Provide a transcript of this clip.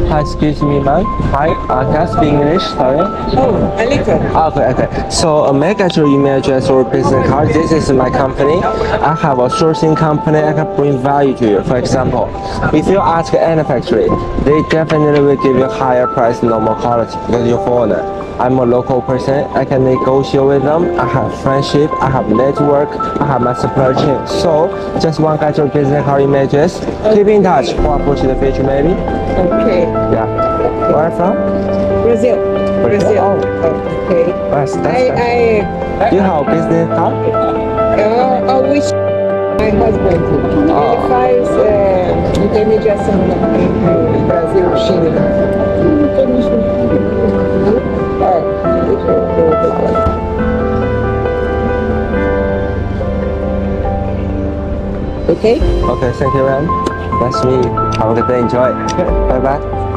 Hi, excuse me, ma'am. Hi, can I speak English? Sorry. Oh, a little. Okay. So, may I get your email address or business card? This is my company. I have a sourcing company. I can bring value to you. For example, if you ask any factory, they definitely will give you higher price, normal quality because you're foreigner. I'm a local person. I can negotiate with them. I have friendship. I have network. I have my supply chain. So, just want to get your business card email address. Keep in touch for the future, maybe. Okay. Yeah. Where are you from? Brazil. Brazil. Oh. Okay. That's I Do you have a business card? wish my husband ele faz intermediação entre Brasil e Chile. Okay? Okay, thank you, man. Nice to meet you. Have a good day. Enjoy. Bye bye.